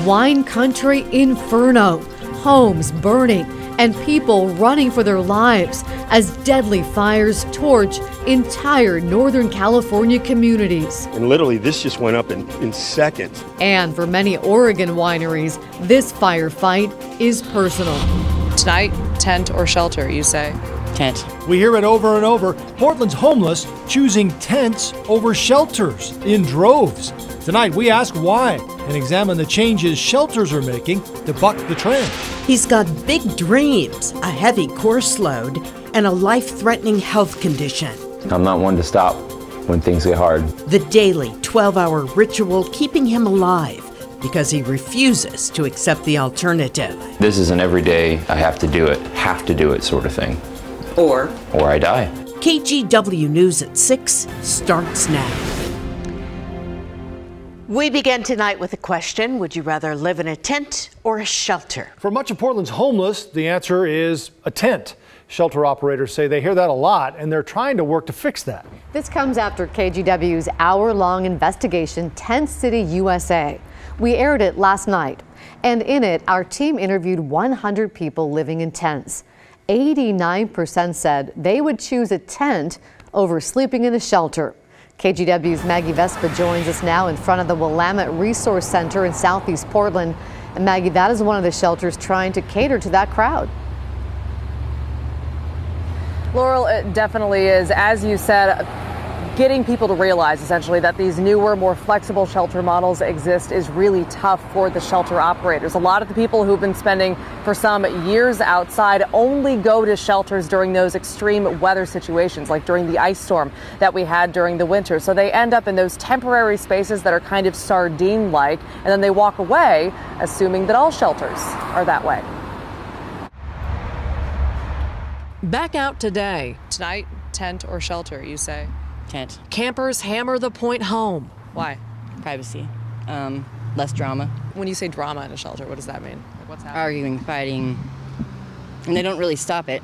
wine country inferno, homes burning and people running for their lives as deadly fires torch entire Northern California communities. And literally this just went up in seconds. And for many Oregon wineries, this firefight is personal. Tonight, tent or shelter, you say? Tent. We hear it over and over. Portland's homeless choosing tents over shelters in droves. Tonight, we ask why and examine the changes shelters are making to buck the trend. He's got big dreams, a heavy course load, and a life-threatening health condition. I'm not one to stop when things get hard. The daily 12-hour ritual keeping him alive because he refuses to accept the alternative. This is an everyday, I have to do it sort of thing. Or I die. KGW News at 6 starts now. We begin tonight with a question. Would you rather live in a tent or a shelter? For much of Portland's homeless, the answer is a tent. Shelter operators say they hear that a lot, and they're trying to work to fix that. This comes after KGW's hour-long investigation, Tent City, USA. We aired it last night, and in it, our team interviewed 100 people living in tents. 89% said they would choose a tent over sleeping in a shelter. KGW's Maggie Vespa joins us now in front of the Willamette Resource Center in Southeast Portland. And Maggie, that is one of the shelters trying to cater to that crowd. Laurel, it definitely is. As you said, getting people to realize essentially that these newer, more flexible shelter models exist is really tough for the shelter operators. A lot of the people who've been spending for some years outside only go to shelters during those extreme weather situations, like during the ice storm that we had during the winter. So they end up in those temporary spaces that are kind of sardine-like, and then they walk away, assuming that all shelters are that way. Back out today. Tonight, tent or shelter, you say? Tent. Campers hammer the point home. Why? Privacy. Less drama. When you say drama in a shelter, what does that mean? Like what's happening? Arguing, fighting. And they don't really stop it.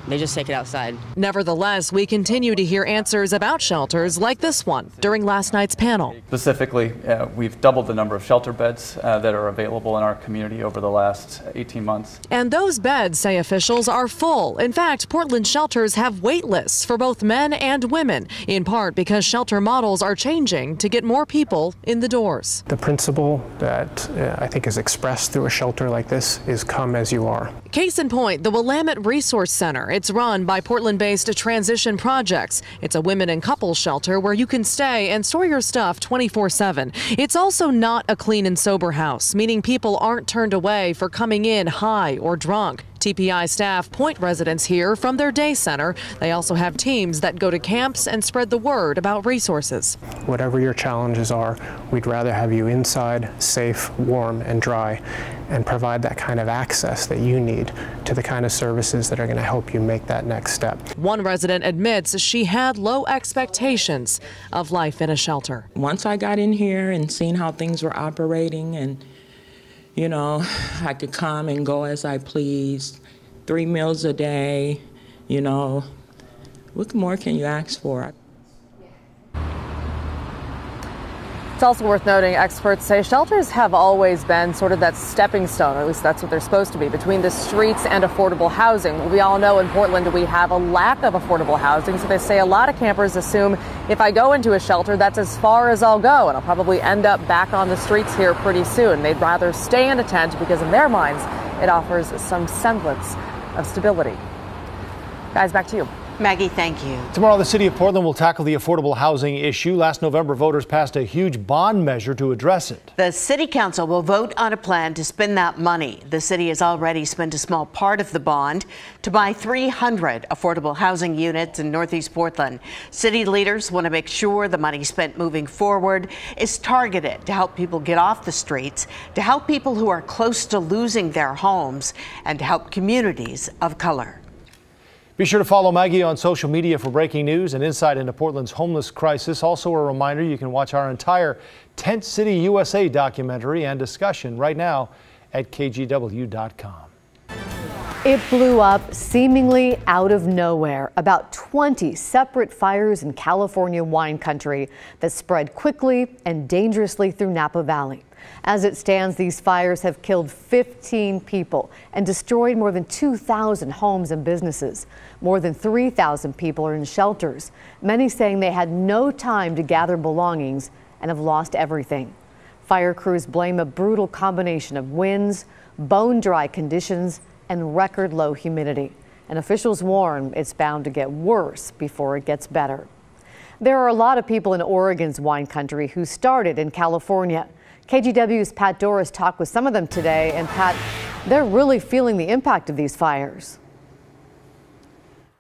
They just take it outside. Nevertheless, we continue to hear answers about shelters like this one during last night's panel. Specifically, we've doubled the number of shelter beds that are available in our community over the last 18 months. And those beds, say officials, are full. In fact, Portland shelters have wait lists for both men and women, in part because shelter models are changing to get more people in the doors. The principle that I think is expressed through a shelter like this is come as you are. Case in point, the Willamette Resource Center. It's run by Portland-based Transition Projects. It's a women and couples shelter where you can stay and store your stuff 24/7. It's also not a clean and sober house, meaning people aren't turned away for coming in high or drunk. TPI staff point residents here from their day center. They also have teams that go to camps and spread the word about resources. Whatever your challenges are, we'd rather have you inside, safe, warm, and dry, and provide that kind of access that you need to the kind of services that are going to help you make that next step. One resident admits she had low expectations of life in a shelter. Once I got in here and seen how things were operating, and you know, I could come and go as I pleased, 3 meals a day, you know, what more can you ask for? It's also worth noting, experts say shelters have always been sort of that stepping stone, or at least that's what they're supposed to be, between the streets and affordable housing. We all know in Portland we have a lack of affordable housing, so they say a lot of campers assume if I go into a shelter, that's as far as I'll go, and I'll probably end up back on the streets here pretty soon. They'd rather stay in a tent because in their minds it offers some semblance of stability. Guys, back to you. Maggie, thank you. Tomorrow, the city of Portland will tackle the affordable housing issue. Last November, voters passed a huge bond measure to address it. The city council will vote on a plan to spend that money. The city has already spent a small part of the bond to buy 300 affordable housing units in Northeast Portland. City leaders want to make sure the money spent moving forward is targeted to help people get off the streets, to help people who are close to losing their homes, and to help communities of color. Be sure to follow Maggie on social media for breaking news and insight into Portland's homeless crisis. Also a reminder, you can watch our entire Tent City USA documentary and discussion right now at kgw.com. It blew up seemingly out of nowhere. About 20 separate fires in California wine country that spread quickly and dangerously through Napa Valley. As it stands, these fires have killed 15 people and destroyed more than 2,000 homes and businesses. More than 3,000 people are in shelters, many saying they had no time to gather belongings and have lost everything. Fire crews blame a brutal combination of winds, bone-dry conditions, and record low humidity. And officials warn it's bound to get worse before it gets better. There are a lot of people in Oregon's wine country who started in California. KGW's Pat Doris talked with some of them today, and Pat, they're really feeling the impact of these fires.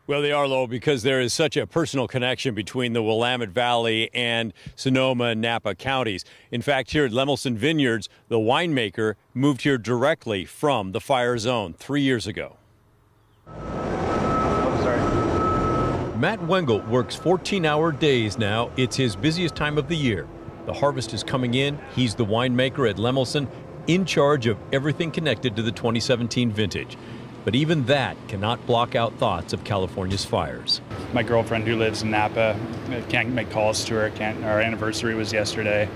Well, they are, Lo, because there is such a personal connection between the Willamette Valley and Sonoma and Napa counties. In fact, here at Lemelson Vineyards, the winemaker moved here directly from the fire zone 3 years ago. Matt Wengel works 14-hour days now. It's his busiest time of the year. The harvest is coming in. He's the winemaker at Lemelson, in charge of everything connected to the 2017 vintage. But even that cannot block out thoughts of California's fires. My girlfriend who lives in Napa can't make calls to her. Our anniversary was yesterday.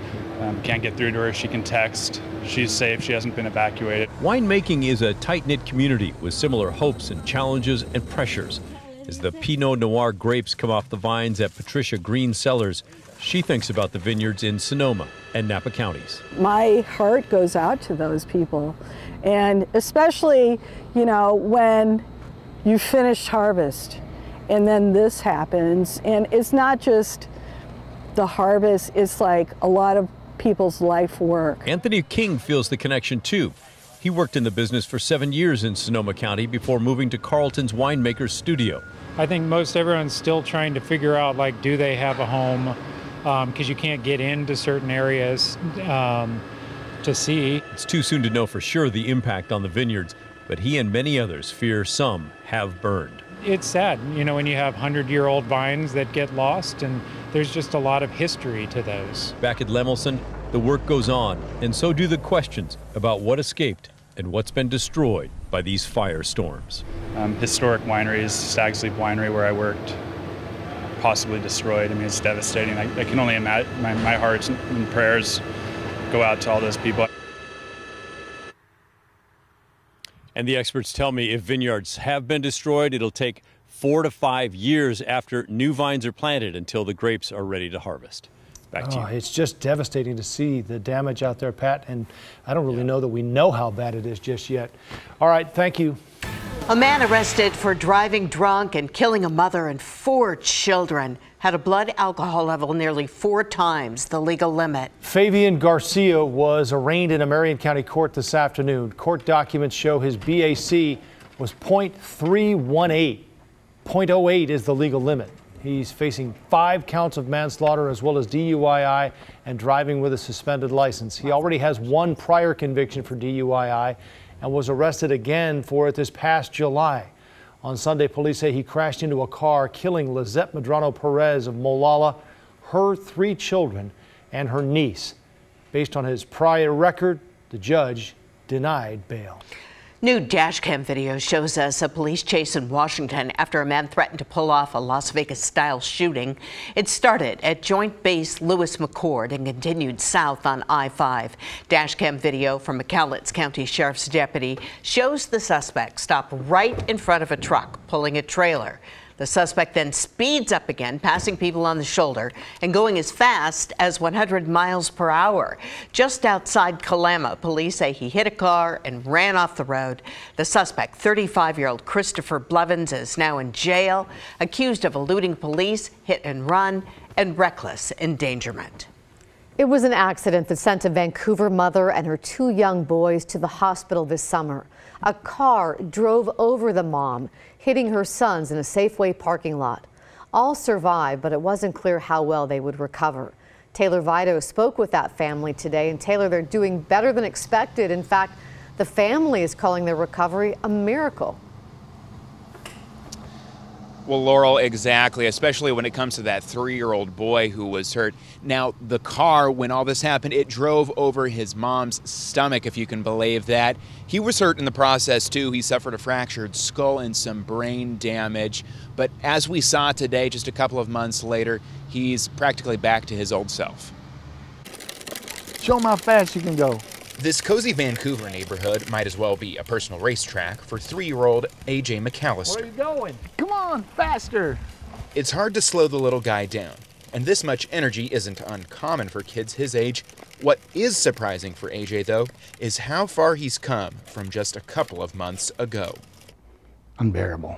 Can't get through to her. She can text. She's safe. She hasn't been evacuated. Winemaking is a tight-knit community with similar hopes and challenges and pressures. As the Pinot Noir grapes come off the vines at Patricia Green Cellars, she thinks about the vineyards in Sonoma and Napa counties. My heart goes out to those people. And especially, you know, when you finished harvest and then this happens, and it's not just the harvest, it's like a lot of people's life work. Anthony King feels the connection too. He worked in the business for 7 years in Sonoma County before moving to Carlton's Winemaker's Studio. I think most everyone's still trying to figure out, like, do they have a home? Because you can't get into certain areas to see. It's too soon to know for sure the impact on the vineyards, but he and many others fear some have burned. It's sad, you know, when you have 100-year-old vines that get lost, and there's just a lot of history to those. Back at Lemelson, the work goes on, and so do the questions about what escaped and what's been destroyed by these firestorms. Historic wineries, Stag's Leap Winery, where I worked, possibly destroyed. I mean, it's devastating. I can only imagine. My heart and prayers go out to all those people. And the experts tell me if vineyards have been destroyed, it'll take 4 to 5 years after new vines are planted until the grapes are ready to harvest. Back to you. It's just devastating to see the damage out there, Pat, and I don't really know that we know how bad it is just yet. All right, thank you. A man arrested for driving drunk and killing a mother and 4 children had a blood alcohol level nearly 4 times the legal limit. Fabian Garcia was arraigned in a Marion County court this afternoon. Court documents show his BAC was .318. .08 is the legal limit. He's facing 5 counts of manslaughter as well as DUI and driving with a suspended license. He already has 1 prior conviction for DUI and was arrested again for it this past July. On Sunday, police say he crashed into a car, killing Lizette Medrano Perez of Molalla, her 3 children, and her niece. Based on his prior record, the judge denied bail. New dashcam video shows us a police chase in Washington after a man threatened to pull off a Las Vegas-style shooting. It started at Joint Base Lewis McChord and continued south on I-5. Dashcam video from McCowlitz County Sheriff's deputy shows the suspect stop right in front of a truck pulling a trailer. The suspect then speeds up again, passing people on the shoulder and going as fast as 100 miles per hour. Just outside Kalama, police say he hit a car and ran off the road. The suspect, 35-year-old Christopher Blevins, is now in jail, accused of eluding police, hit and run, and reckless endangerment. It was an accident that sent a Vancouver mother and her 2 young boys to the hospital this summer. A car drove over the mom, hitting her sons in a Safeway parking lot. All survived, but it wasn't clear how well they would recover. Taylor Vito spoke with that family today, and Taylor, they're doing better than expected. In fact, the family is calling their recovery a miracle. Well, Laurel, exactly, especially when it comes to that 3-year-old boy who was hurt. Now, the car, when all this happened, it drove over his mom's stomach, if you can believe that. He was hurt in the process, too. He suffered a fractured skull and some brain damage. But as we saw today, just a couple of months later, he's practically back to his old self. Show him how fast you can go. This cozy Vancouver neighborhood might as well be a personal racetrack for 3-year-old A.J. McAllister. Where are you going? Come on, faster. It's hard to slow the little guy down, and this much energy isn't uncommon for kids his age. What is surprising for A.J., though, is how far he's come from just a couple of months ago. Unbearable.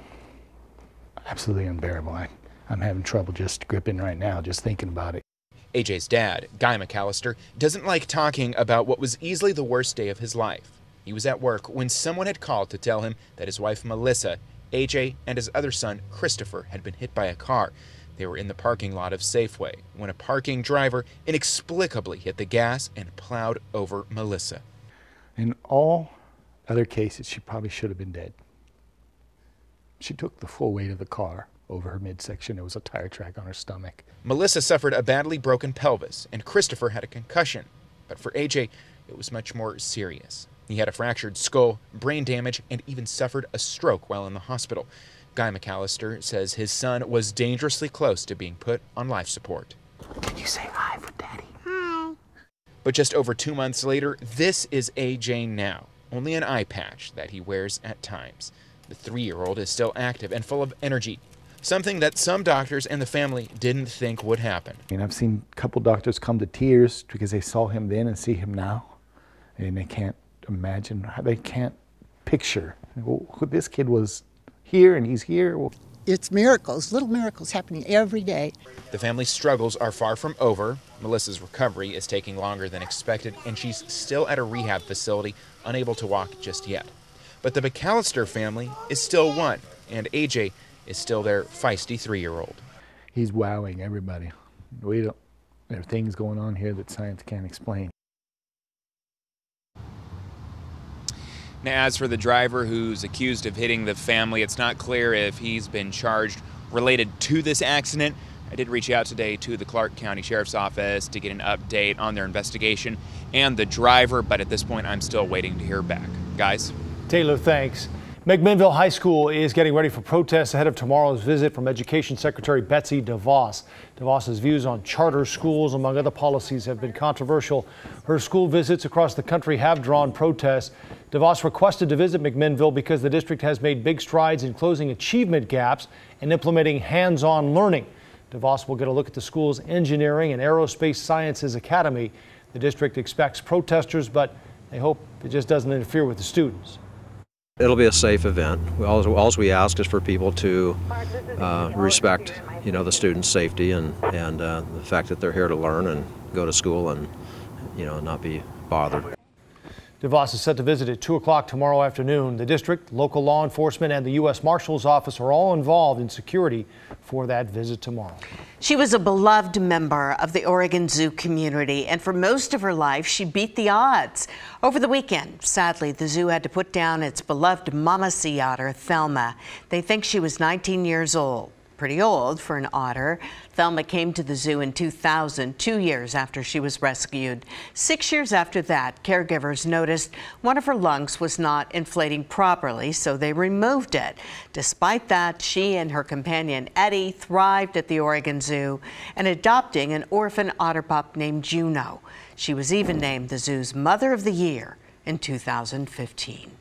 Absolutely unbearable. I'm having trouble just gripping right now, just thinking about it. A.J.'s dad, Guy McAllister, doesn't like talking about what was easily the worst day of his life. He was at work when someone had called to tell him that his wife Melissa, A.J., and his other son Christopher had been hit by a car. They were in the parking lot of Safeway when a parking driver inexplicably hit the gas and plowed over Melissa. In all other cases, she probably should have been dead. She took the full weight of the car over her midsection. There was a tire track on her stomach. Melissa suffered a badly broken pelvis, and Christopher had a concussion. But for A.J., it was much more serious. He had a fractured skull, brain damage, and even suffered a stroke while in the hospital. Guy McAllister says his son was dangerously close to being put on life support. Can you say hi for Daddy? Hi. But just over 2 months later, this is A.J. now, only an eye patch that he wears at times. The 3-year-old is still active and full of energy, something that some doctors and the family didn't think would happen. And I've seen a couple doctors come to tears because they saw him then and see him now, and they can't imagine, they can't picture. Well, this kid was here and he's here. It's miracles, little miracles happening every day. The family's struggles are far from over. Melissa's recovery is taking longer than expected, and she's still at a rehab facility, unable to walk just yet. But the McAllister family is still one, and A.J. is still their feisty 3-year-old. He's wowing everybody. There are things going on here that science can't explain. Now, as for the driver who's accused of hitting the family, it's not clear if he's been charged related to this accident. I did reach out today to the Clark County Sheriff's Office to get an update on their investigation and the driver, but at this point, I'm still waiting to hear back. Guys? Taylor, thanks. McMinnville High School is getting ready for protests ahead of tomorrow's visit from Education Secretary Betsy DeVos. DeVos's views on charter schools, among other policies, have been controversial. Her school visits across the country have drawn protests. DeVos requested to visit McMinnville because the district has made big strides in closing achievement gaps and implementing hands-on learning. DeVos will get a look at the school's Engineering and Aerospace Sciences Academy. The district expects protesters, but they hope it just doesn't interfere with the students. It'll be a safe event. All we ask is for people to respect, the students' safety and the fact that they're here to learn and go to school and, not be bothered. DeVos is set to visit at 2 o'clock tomorrow afternoon. The district, local law enforcement, and the U.S. Marshal's Office are all involved in security for that visit tomorrow. She was a beloved member of the Oregon Zoo community, and for most of her life, she beat the odds. Over the weekend, sadly, the zoo had to put down its beloved mama sea otter, Thelma. They think she was 19 years old. Pretty old for an otter. Thelma came to the zoo in 2000, 2 years after she was rescued. 6 years after that, caregivers noticed one of her lungs was not inflating properly, so they removed it. Despite that, she and her companion Eddie thrived at the Oregon Zoo and adopting an orphan otter pup named Juno. She was even named the zoo's Mother of the Year in 2015.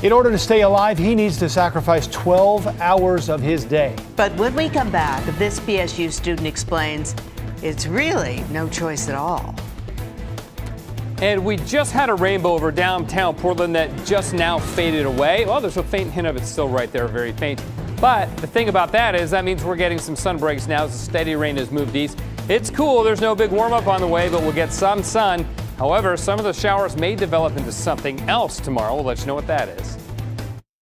In order to stay alive, he needs to sacrifice 12 hours of his day. But when we come back, this PSU student explains it's really no choice at all. And we just had a rainbow over downtown Portland that just now faded away. Well, there's a faint hint of it still right there, very faint. But the thing about that is that means we're getting some sun breaks now as the steady rain has moved east. It's cool, there's no big warm up on the way, but we'll get some sun. However, some of the showers may develop into something else tomorrow. We'll let you know what that is.